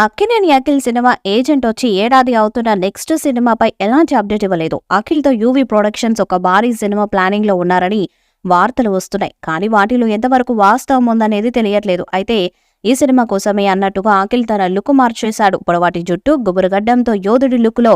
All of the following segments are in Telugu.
అక్కినేని అఖిల్ సినిమా ఏజెంట్ వచ్చి ఏడాది అవుతున్న నెక్స్ట్ సినిమాపై ఎలాంటి అప్డేట్ ఇవ్వలేదు. అఖిల్తో యూవీ ప్రొడక్షన్స్ ఒక భారీ సినిమా ప్లానింగ్ లో ఉన్నారని వార్తలు వస్తున్నాయి. కానీ వాటిలో ఎంతవరకు వాస్తవం ఉందనేది తెలియట్లేదు. అయితే ఈ సినిమా కోసమే అన్నట్టుగా అఖిల్ తన లుక్ మార్చేశాడు. పొడవాటి జుట్టు, గుబురుగడ్డంతో యోధుడి లుక్ లో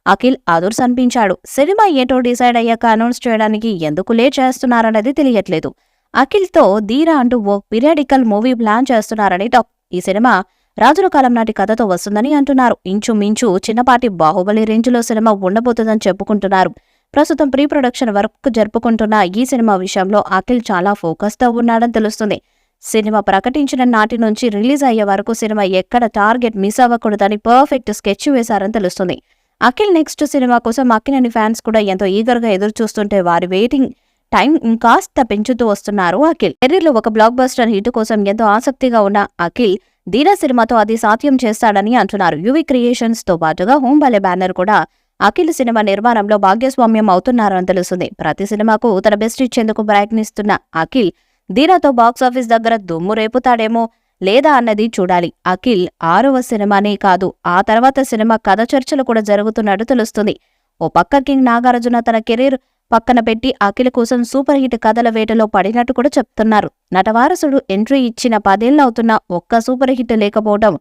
అఖిల్ అదుర్స్ అనిపించాడు. సినిమా ఏంటో డిసైడ్ అయ్యాక అనౌన్స్ చేయడానికి ఎందుకు లేట్ చేస్తున్నారన్నది తెలియట్లేదు. అఖిల్తో ధీరా అంటూ ఓ పీరియాడికల్ మూవీ ప్లాన్ చేస్తున్నారని టాక్. ఈ సినిమా రాజుల కాలం నాటి కథతో వస్తుందని అంటున్నారు. ఇంచుమించు చిన్నపాటి బాహుబలి రేంజ్లో సినిమా ఉండబోతుందని చెప్పుకుంటున్నారు. ప్రస్తుతం ప్రీ ప్రొడక్షన్ వర్క్ జరుపుకుంటున్న ఈ సినిమా విషయంలో అఖిల్ చాలా ఫోకస్తో ఉన్నాడని తెలుస్తుంది. సినిమా ప్రకటించిన నాటి నుంచి రిలీజ్ అయ్యే వరకు సినిమా ఎక్కడ టార్గెట్ మిస్ అవ్వకూడదని పర్ఫెక్ట్ స్కెచ్ వేశారని తెలుస్తుంది. అఖిల్ నెక్స్ట్ సినిమా కోసం అక్కినేని ఫ్యాన్స్ కూడా ఎంతో ఈగర్గా ఎదురు చూస్తుంటే వారి వెయిటింగ్ టైం ఇంకాస్త పెంచుతూ వస్తున్నారు. అఖిల్ కెరీర్లో ఒక బ్లాక్ బస్టర్ హిట్ కోసం ఎంతో ఆసక్తిగా ఉన్న అఖిల్ ధీరా సినిమాతో అది సాధ్యం చేస్తాడని అంటున్నారు. యువి క్రియేషన్స్ తో పాటుగా హోంబాలే బ్యానర్ కూడా అఖిల్ సినిమా నిర్మాణంలో భాగస్వామ్యం అవుతున్నారని తెలుస్తుంది. ప్రతి సినిమాకు తన బెస్ట్ ఇచ్చేందుకు ప్రయత్నిస్తున్న అఖిల్ ధీరాతో బాక్సాఫీస్ దగ్గర దుమ్ము రేపుతాడేమో లేదా అన్నది చూడాలి. అఖిల్ 6వ సినిమానే కాదు, ఆ తర్వాత సినిమా కథ చర్చలు కూడా జరుగుతున్నట్టు తెలుస్తుంది. ఓ పక్క కింగ్ నాగార్జున తన కెరీర్ పక్కన పెట్టి అఖిల్ కోసం సూపర్ హిట్ కథల వేటలో పడినట్టు కూడా చెప్తున్నారు. నటవారసుడు ఎంట్రీ ఇచ్చిన 10 ఏళ్లవుతున్నా ఒక్క సూపర్ హిట్ లేకపోవడం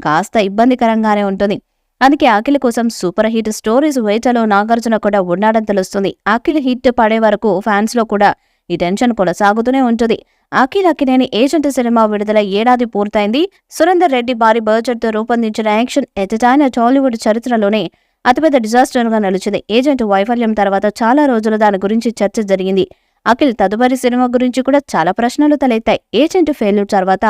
కాస్త ఇబ్బందికరంగానే ఉంటుంది. అందుకే అఖిల్ కోసం సూపర్ హిట్ స్టోరీస్ వేటలో నాగార్జున కూడా ఉన్నాడని తెలుస్తుంది. అఖిల్ హిట్ పడే వరకు ఫ్యాన్స్ లో కూడా ఈ టెన్షన్ కొనసాగుతూనే ఉంటుంది. అక్కినేని ఏజెంట్ సినిమా విడుదల ఏడాది పూర్తయింది. సురేందర్ రెడ్డి భారీ బడ్జెట్ తో రూపొందించిన యాక్షన్ ఎంటర్టైనర్ టాలీవుడ్ చరిత్రలోనే అతిపెద్ద డిజాస్టర్ గా నిలిచింది. ఏజెంట్ వైఫల్యం తర్వాత చాలా రోజులు దాని గురించి చర్చ జరిగింది. అఖిల్ తదుపరి సినిమా గురించి కూడా చాలా ప్రశ్నలు తలెత్తాయి. ఏజెంట్ ఫెయిల్యూర్ తర్వాత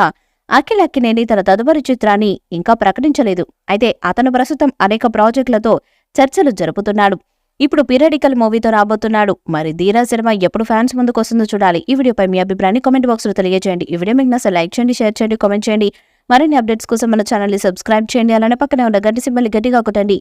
అక్కినేని తన తదుపరి చిత్రాన్ని ఇంకా ప్రకటించలేదు. అయితే అతను ప్రస్తుతం అనేక ప్రాజెక్టులతో చర్చలు జరుపుతున్నాడు. ఇప్పుడు పీరియాడికల్ మూవీతో రాబోతున్నాడు. మరి ధీరా సినిమా ఎప్పుడు ఫ్యాన్స్ ముందుకు వస్తుందో చూడాలి. ఈ వీడియోపై మీ అభిప్రాయాన్ని కామెంట్ బాక్స్ లో తెలియజేయండి. ఈ వీడియో మీకు నచ్చితే లైక్ చేయండి, షేర్ చేయండి, కామెంట్ చేయండి. మరిన్ని అప్డేట్స్ కోసం మన ఛానల్ ని సబ్స్క్రైబ్ చేయండి. అలానే పక్కనే ఉన్న గంట సింబల్ గట్టిగా కొట్టండి.